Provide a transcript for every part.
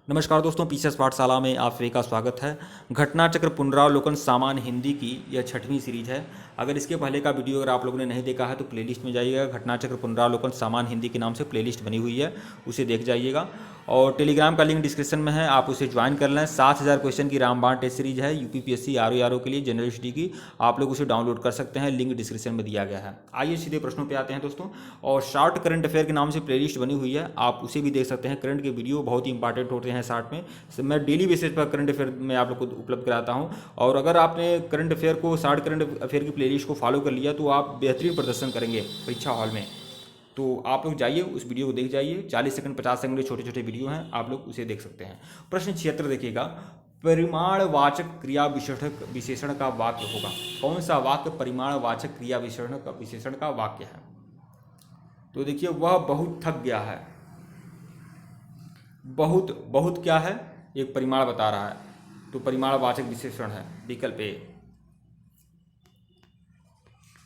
नमस्कार दोस्तों, पीसीएस पाठशाला में आप सभी का स्वागत है। घटना चक्र पुनरावलोकन सामान्य हिंदी की यह 6वीं सीरीज है। अगर इसके पहले का वीडियो अगर आप लोगों ने नहीं देखा है तो प्लेलिस्ट में जाइएगा। घटना चक्र पुनरावलोकन सामान्य हिंदी के नाम से प्लेलिस्ट बनी हुई है, उसे देख जाइएगा। और टेलीग्राम का लिंक डिस्क्रिप्शन में है, आप उसे ज्वाइन कर लें। 7000 क्वेश्चन की रामबाण टेस्ट सीरीज है, यूपीपीएससी आरओ के लिए जनरल स्टडी की। आप लोग उसे डाउनलोड कर सकते हैं, लिंक डिस्क्रिप्शन में दिया गया है। आइए सीधे प्रश्नों पे आते हैं दोस्तों। और शॉर्ट करंट अफेयर के नाम से प्लेलिस्ट बनी हुई है, आप उसे भी देख सकते हैं। करंट के वीडियो बहुत ही इंपॉर्टेंट होते हैं शॉर्ट में। मैं डेली बेसिस पर करंट अफेयर में आप लोग को उपलब्ध कराता हूं। और अगर आपने करंट अफेयर को शॉर्ट करंट अफेयर की प्लेलिस्ट को फॉलो कर लिया तो आप बेहतरीन प्रदर्शन करेंगे परीक्षा हॉल में। तो आप लोग जाइए, उस वीडियो को देख जाइए। 40 सेकंड 50 सेकंड के छोटे छोटे वीडियो हैं, आप लोग उसे देख सकते हैं। प्रश्न 76 देखिएगा, परिमाणवाचक क्रिया विशेषण का वाक्य होगा। कौन सा वाक्य परिमाणवाचक क्रिया विशेषण का वाक्य है? तो देखिए, वह बहुत थक गया है। बहुत बहुत क्या है? एक परिमाण बता रहा है, तो परिमाणवाचक विशेषण है विकल्प ए।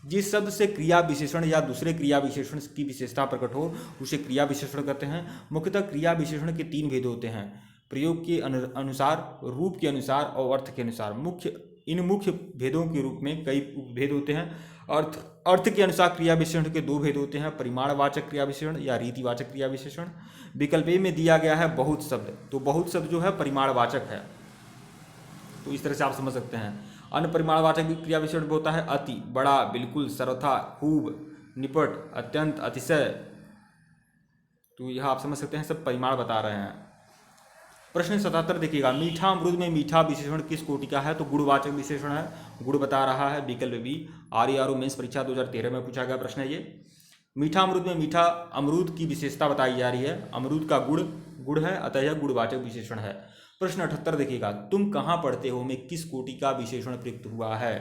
जिस शब्द से क्रिया विशेषण या दूसरे क्रिया विशेषण की विशेषता प्रकट हो उसे क्रिया विशेषण कहते हैं। मुख्यतः क्रिया विशेषण के 3 भेद होते हैं, प्रयोग के अनुसार, रूप के अनुसार और अर्थ के अनुसार। मुख्य भेदों के रूप में कई भेद होते हैं। अर्थ के अनुसार क्रिया विशेषण के 2 भेद होते हैं, परिमाणवाचक क्रिया विशेषण या रीतिवाचक क्रिया विशेषण। विकल्प ए में दिया गया है बहुत शब्द, तो बहुत शब्द जो है परिमाणवाचक है, तो इस तरह से आप समझ सकते हैं। अन्य परिमाणवाचक क्रिया विशेषण होता है अति, बड़ा, बिल्कुल, सर्वथा, खूब, निपट, अत्यंत, अतिशय। तो यह आप समझ सकते हैं, सब परिमाण बता रहे हैं। प्रश्न 77 देखिएगा, मीठा अमरूद में मीठा विशेषण किस कोटि का है? तो गुणवाचक विशेषण है, गुण बता रहा है विकल्प बी। आरआरओ मेंस परीक्षा 2013 में पूछा गया प्रश्न है ये। मीठा अमरूद में मीठा अमरूद की विशेषता बताई जा रही है, अमरूद का गुड़ है, अतः यह गुणवाचक विशेषण है। प्रश्न 78 देखिएगा, तुम कहाँ पढ़ते हो में किस कोटि का विशेषण प्रयुक्त हुआ है?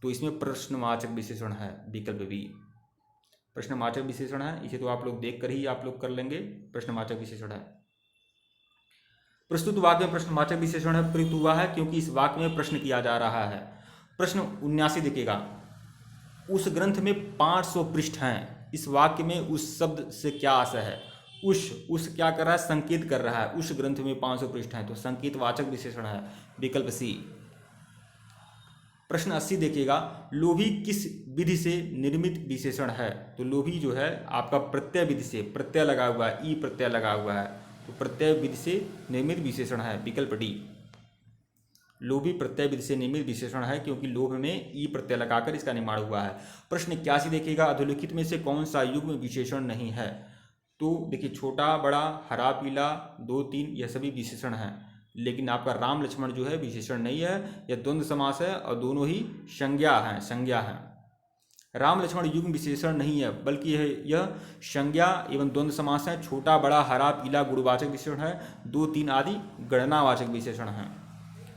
तो इसमें प्रश्नवाचक विशेषण है विकल्प बी। प्रश्नवाचक विशेषण है, इसे तो आप लोग देख कर ही आप लोग कर लेंगे, प्रश्नवाचक विशेषण है। प्रस्तुत वाक्य में प्रश्नवाचक विशेषण है प्रयुक्त हुआ है क्योंकि इस वाक्य में प्रश्न किया जा रहा है। प्रश्न 79 देखिएगा, उस ग्रंथ में 500 पृष्ठ हैं, इस वाक्य में उस शब्द से क्या आशय है? उस क्या कर रहा है? संकेत कर रहा है। उस ग्रंथ में 500 पृष्ठ हैं, तो संकेतवाचक विशेषण है विकल्प सी। प्रश्न 80 देखिएगा, लोभी किस विधि से निर्मित विशेषण है? तो लोभी जो है आपका प्रत्यय विधि से, प्रत्यय लगा हुआ है, ई प्रत्यय लगा हुआ है, तो प्रत्यय विधि से निर्मित विशेषण है विकल्प डी। लोभी प्रत्यय विधि से निर्मित विशेषण है क्योंकि लोभ में ई प्रत्यय लगाकर इसका निर्माण हुआ है। प्रश्न 81 देखिएगा, अधोलिखित में से कौन सा युग्म विशेषण नहीं है? तो देखिए, छोटा, बड़ा, हरा, पीला, 2 3 यह सभी विशेषण हैं, लेकिन आपका राम लक्ष्मण जो है विशेषण नहीं है, यह द्वंद्व समास है और दोनों ही संज्ञा हैं। राम लक्ष्मण युग्म विशेषण नहीं है, बल्कि यह संज्ञा एवं द्वंद्व समास है। छोटा, बड़ा, हरा, पीला गुणवाचक विशेषण है, 2 3 आदि गणनावाचक विशेषण हैं।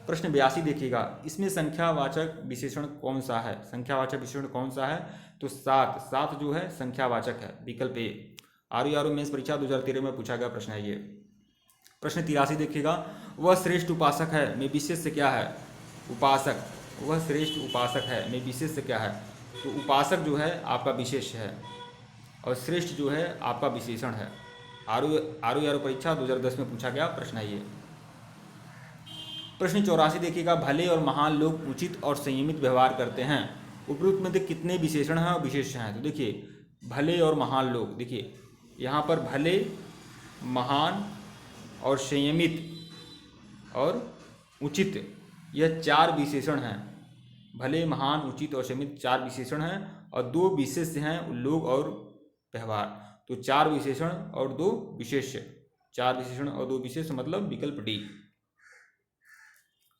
प्रश्न 82 देखिएगा, इसमें संख्यावाचक विशेषण कौन सा है? संख्यावाचक विशेषण कौन सा है? तो 7 जो है संख्यावाचक है विकल्प ए। आरओ मेंस परीक्षा 2013 में पूछा गया प्रश्न है ये। प्रश्न 83 देखिएगा, वह श्रेष्ठ उपासक है में विशेष से क्या है? उपासक, वह श्रेष्ठ उपासक है में विशेष से क्या है? तो उपासक जो है आपका विशेष है और श्रेष्ठ जो है आपका विशेषण है। आरओ परीक्षा 2010 में पूछा गया प्रश्न है ये। प्रश्न 84 देखिएगा, भले और महान लोग उचित और संयमित व्यवहार करते हैं। उपरोक्त में कितने विशेषण हैं और विशेष हैं? तो देखिए, भले और महान लोग, देखिए यहाँ पर भले, महान और संयमित और उचित, यह 4 विशेषण हैं। भले, महान, उचित और संयमित 4 विशेषण हैं और 2 विशेष हैं, लोग और व्यवहार। तो 4 विशेषण और 2 विशेष, 4 विशेषण और 2 विशेष मतलब विकल्प डी।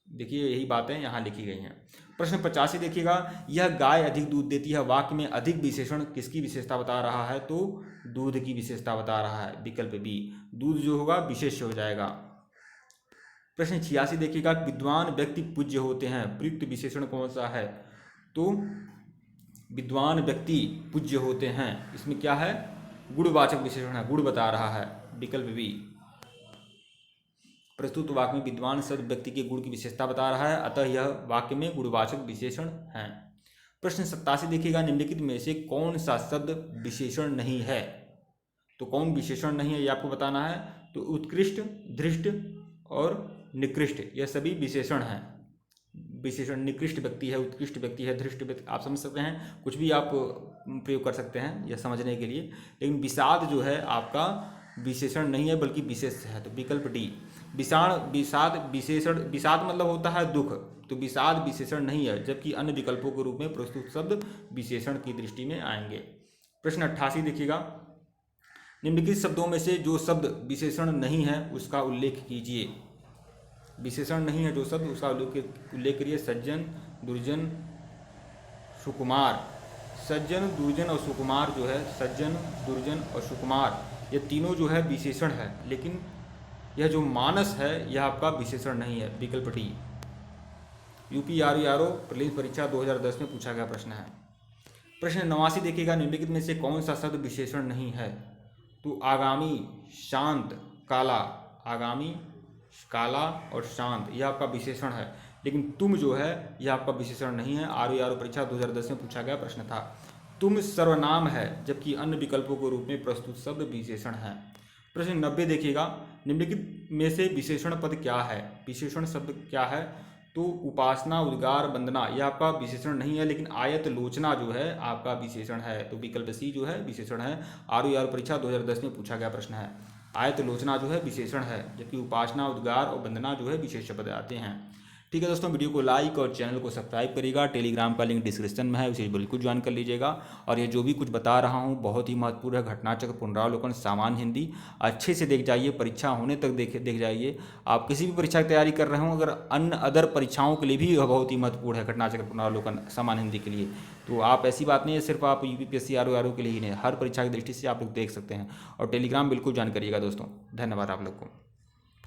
देखिए, यही बातें यहाँ लिखी गई हैं। प्रश्न 85 देखिएगा, यह गाय अधिक दूध देती है, वाक्य में अधिक विशेषण किसकी विशेषता बता रहा है? तो दूध की विशेषता बता रहा है विकल्प बी। दूध जो होगा विशेष हो जाएगा। प्रश्न 86 देखिएगा, विद्वान व्यक्ति पूज्य होते हैं, प्रयुक्त विशेषण कौन सा है? तो विद्वान व्यक्ति पूज्य होते हैं, इसमें क्या है? गुणवाचक विशेषण है, गुण बता रहा है विकल्प बी। प्रस्तुत वाक्य में विद्वान शब्द व्यक्ति के गुण की विशेषता बता रहा है, अतः यह वाक्य में गुणवाचक विशेषण है। प्रश्न 87 देखिएगा, निम्नलिखित में से कौन सा शब्द विशेषण नहीं है? तो कौन विशेषण नहीं है ये आपको बताना है। तो उत्कृष्ट, धृष्ट और निकृष्ट यह सभी विशेषण हैं। विशेषण निकृष्ट व्यक्ति है, उत्कृष्ट व्यक्ति है, धृष्ट व्यक्ति, आप समझ सकते हैं, कुछ भी आप प्रयोग कर सकते हैं यह समझने के लिए। लेकिन विषाद जो है आपका विशेषण नहीं है बल्कि विशेष है। तो विकल्प डी विषाद विशेषण, विषाद मतलब होता है दुख, तो विषाद विशेषण नहीं है, जबकि अन्य विकल्पों के रूप में प्रस्तुत शब्द विशेषण की दृष्टि में आएंगे। प्रश्न 88 देखिएगा, निम्नलिखित शब्दों में से जो शब्द विशेषण नहीं है उसका उल्लेख कीजिए। विशेषण नहीं है जो शब्द, उसका उल्लेख करिए। सज्जन, दुर्जन, सुकुमार। सज्जन, दुर्जन और सुकुमार जो है, सज्जन, दुर्जन और सुकुमार ये तीनों जो है विशेषण है, लेकिन यह जो मानस है यह आपका विशेषण नहीं है। विकल्प डी। यूपी आरओ प्रीलिम्स परीक्षा 2010 में पूछा गया प्रश्न है। प्रश्न 89 देखिएगा, निम्नलिखित में से कौन सा शब्द विशेषण नहीं है? तो आगामी, शांत, काला। आगामी, काला और शांत यह आपका विशेषण है, लेकिन तुम जो है यह आपका विशेषण नहीं है। आरओ परीक्षा 2010 में पूछा गया प्रश्न था। तुम सर्वनाम है, जबकि अन्य विकल्पों के रूप में प्रस्तुत शब्द विशेषण है। प्रश्न 90 देखिएगा, निम्नलिखित में से विशेषण पद क्या है? विशेषण शब्द क्या है? तो उपासना, उद्गार, वंदना यह आपका विशेषण नहीं है, लेकिन आयत लोचना जो है आपका विशेषण है। तो विकल्प सी जो है विशेषण है। आरओ परीक्षा 2010 में पूछा गया प्रश्न है। आयत लोचना जो है विशेषण है, जबकि उपासना, उद्गार और वंदना जो है विशेष शब्द आते हैं। ठीक है दोस्तों, वीडियो को लाइक और चैनल को सब्सक्राइब करिएगा। टेलीग्राम का लिंक डिस्क्रिप्शन में है, उसे बिल्कुल ज्वाइन कर लीजिएगा। और ये जो भी कुछ बता रहा हूँ बहुत ही महत्वपूर्ण है। घटनाचक्र, पुनरावलोकन, सामान्य हिंदी अच्छे से देख जाइए, परीक्षा होने तक देख जाइए। आप किसी भी परीक्षा की तैयारी कर रहे हो, अगर अन्य अदर परीक्षाओं के लिए भी यह बहुत ही महत्वपूर्ण है घटनाचक्र, पुनरावलोकन, सामान्य हिंदी के लिए। तो आप ऐसी बात नहीं है सिर्फ आप यूपीपीएससी आरओ के लिए ही नहीं, हर परीक्षा की दृष्टि से आप लोग देख सकते हैं। और टेलीग्राम बिल्कुल ज्वाइन करिएगा दोस्तों। धन्यवाद आप लोग को।